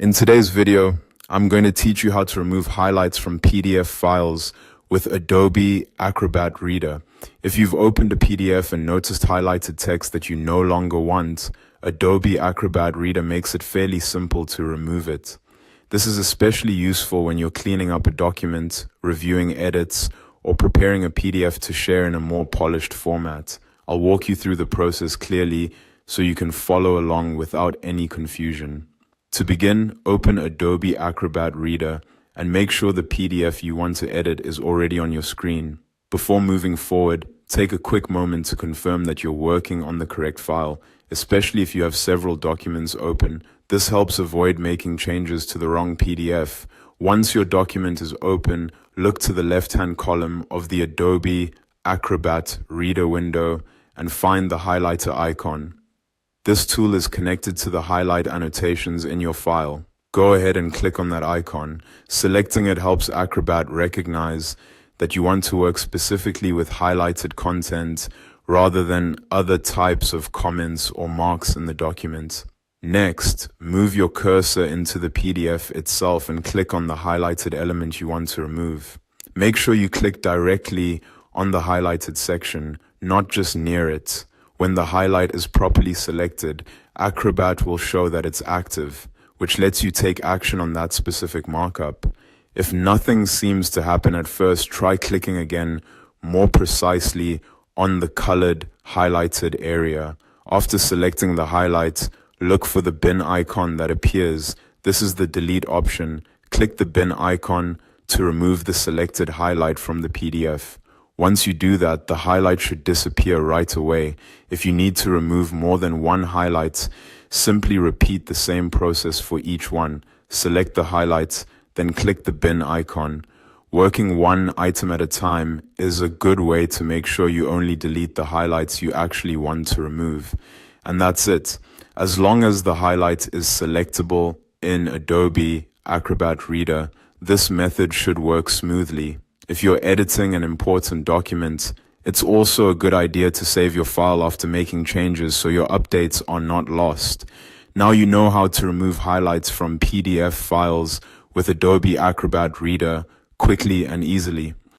In today's video, I'm going to teach you how to remove highlights from PDF files with Adobe Acrobat Reader. If you've opened a PDF and noticed highlighted text that you no longer want, Adobe Acrobat Reader makes it fairly simple to remove it. This is especially useful when you're cleaning up a document, reviewing edits, or preparing a PDF to share in a more polished format. I'll walk you through the process clearly so you can follow along without any confusion. To begin, open Adobe Acrobat Reader and make sure the PDF you want to edit is already on your screen. Before moving forward, take a quick moment to confirm that you're working on the correct file, especially if you have several documents open. This helps avoid making changes to the wrong PDF. Once your document is open, look to the left-hand column of the Adobe Acrobat Reader window and find the highlighter icon. This tool is connected to the highlight annotations in your file. Go ahead and click on that icon. Selecting it helps Acrobat recognize that you want to work specifically with highlighted content rather than other types of comments or marks in the document. Next, move your cursor into the PDF itself and click on the highlighted element you want to remove. Make sure you click directly on the highlighted section, not just near it. When the highlight is properly selected, Acrobat will show that it's active, which lets you take action on that specific markup. If nothing seems to happen at first, try clicking again more precisely on the colored highlighted area. After selecting the highlight, look for the bin icon that appears. This is the delete option. Click the bin icon to remove the selected highlight from the PDF. Once you do that, the highlight should disappear right away. If you need to remove more than one highlight, simply repeat the same process for each one. Select the highlights, then click the bin icon. Working one item at a time is a good way to make sure you only delete the highlights you actually want to remove. And that's it. As long as the highlight is selectable in Adobe Acrobat Reader, this method should work smoothly. If you're editing an important document, it's also a good idea to save your file after making changes so your updates are not lost. Now you know how to remove highlights from PDF files with Adobe Acrobat Reader quickly and easily.